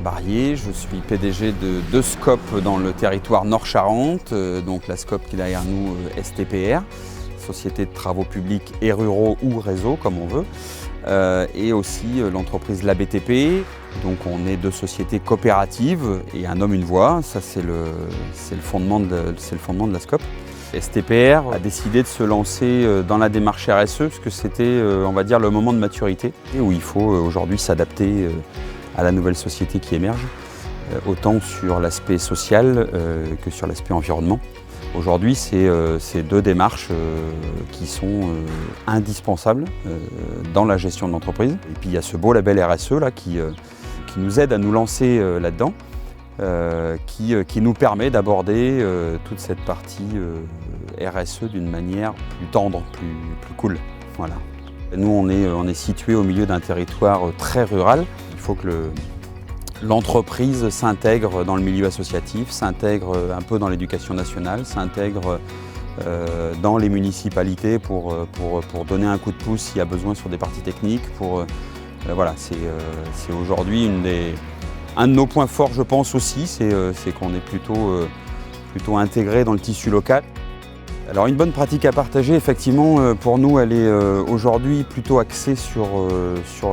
Barbier, je suis PDG de deux SCOP dans le territoire Nord-Charente, donc la SCOP qui est derrière nous, STPR, Société de Travaux Publics et Ruraux ou Réseau comme on veut, et aussi l'entreprise l'ABTP. Donc on est deux sociétés coopératives et un homme, une voix, ça c'est le fondement de la SCOP. STPR a décidé de se lancer dans la démarche RSE parce que c'était, on va dire, le moment de maturité et où il faut aujourd'hui s'adapter à la nouvelle société qui émerge, autant sur l'aspect social que sur l'aspect environnement. Aujourd'hui, c'est deux démarches qui sont indispensables dans la gestion de l'entreprise. Et puis il y a ce beau label RSE là, qui nous aide à nous lancer là-dedans, qui nous permet d'aborder toute cette partie RSE d'une manière plus tendre, plus cool. Voilà. Nous, on est situé au milieu d'un territoire très rural. Il faut que l'entreprise s'intègre dans le milieu associatif, s'intègre un peu dans l'éducation nationale, s'intègre dans les municipalités pour donner un coup de pouce s'il y a besoin sur des parties techniques. Voilà, c'est aujourd'hui un de nos points forts, je pense aussi, c'est qu'on est plutôt intégré dans le tissu local. Alors une bonne pratique à partager, effectivement, pour nous, elle est aujourd'hui plutôt axée sur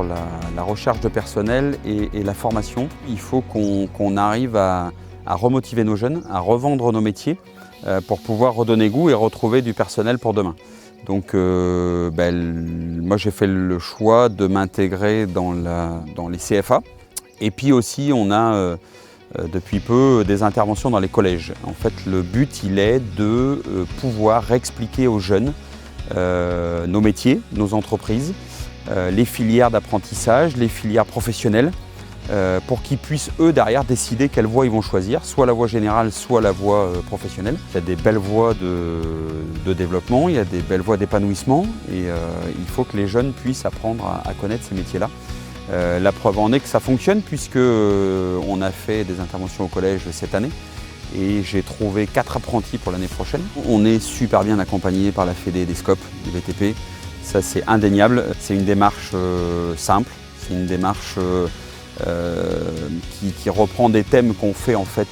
la recherche de personnel et la formation. Il faut qu'on arrive à remotiver nos jeunes, à revendre nos métiers pour pouvoir redonner goût et retrouver du personnel pour demain. Donc moi j'ai fait le choix de m'intégrer dans les CFA. Et puis aussi on a depuis peu des interventions dans les collèges. En fait, le but, il est de pouvoir expliquer aux jeunes nos métiers, nos entreprises, les filières d'apprentissage, les filières professionnelles, pour qu'ils puissent, eux, derrière, décider quelle voie ils vont choisir, soit la voie générale, soit la voie professionnelle. Il y a des belles voies de développement, il y a des belles voies d'épanouissement, et il faut que les jeunes puissent apprendre à connaître ces métiers-là. La preuve en est que ça fonctionne puisque on a fait des interventions au collège cette année et j'ai trouvé 4 apprentis pour l'année prochaine. On est super bien accompagné par la Fédé des SCOP, du BTP, ça c'est indéniable. C'est une démarche simple, c'est une démarche qui reprend des thèmes qu'on fait en fait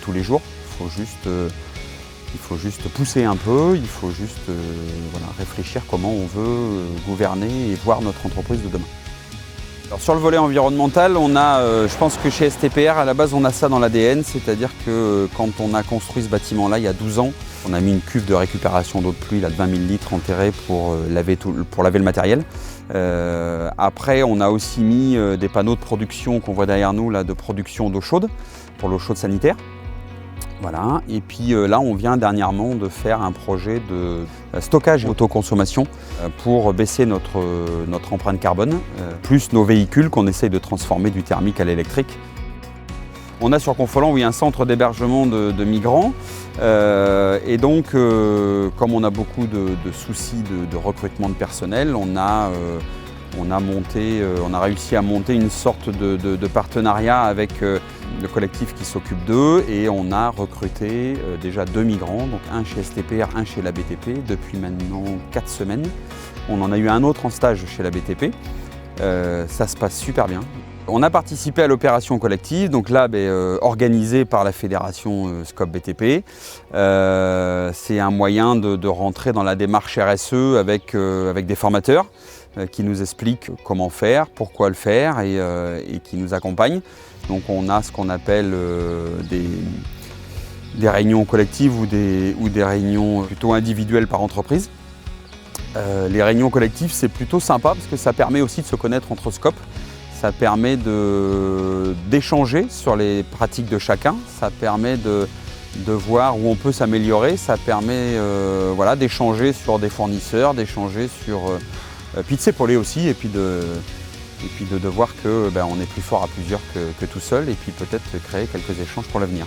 tous les jours. Il faut juste pousser un peu, il faut juste réfléchir comment on veut gouverner et voir notre entreprise de demain. Alors sur le volet environnemental, on a, je pense que chez STPR, à la base, on a ça dans l'ADN, c'est-à-dire que quand on a construit ce bâtiment-là, il y a 12 ans, on a mis une cuve de récupération d'eau de pluie là, de 20 000 litres enterrée pour laver le matériel. Après, on a aussi mis des panneaux de production qu'on voit derrière nous, là, de production d'eau chaude, pour l'eau chaude sanitaire. Voilà. Et puis là, on vient dernièrement de faire un projet de stockage et autoconsommation pour baisser notre empreinte carbone, plus nos véhicules qu'on essaye de transformer du thermique à l'électrique. On a sur Confolens, oui, un centre d'hébergement de migrants. Et donc, comme on a beaucoup de soucis de recrutement de personnel, on a réussi à monter une sorte de partenariat avec le collectif qui s'occupe d'eux et on a recruté déjà 2 migrants, donc un chez STPR, un chez la BTP, depuis maintenant 4 semaines. On en a eu un autre en stage chez la BTP. Ça se passe super bien. On a participé à l'opération collective, donc là, organisée par la fédération SCOP BTP. C'est un moyen de rentrer dans la démarche RSE avec des formateurs qui nous expliquent comment faire, pourquoi le faire et qui nous accompagnent. Donc on a ce qu'on appelle des réunions collectives ou des réunions plutôt individuelles par entreprise. Les réunions collectives, c'est plutôt sympa parce que ça permet aussi de se connaître entre SCOP. Ça permet d'échanger sur les pratiques de chacun, ça permet de voir où on peut s'améliorer, ça permet d'échanger sur des fournisseurs, d'échanger sur... puis de s'épauler aussi et puis de voir qu'on est plus fort à plusieurs que tout seul et puis peut-être créer quelques échanges pour l'avenir.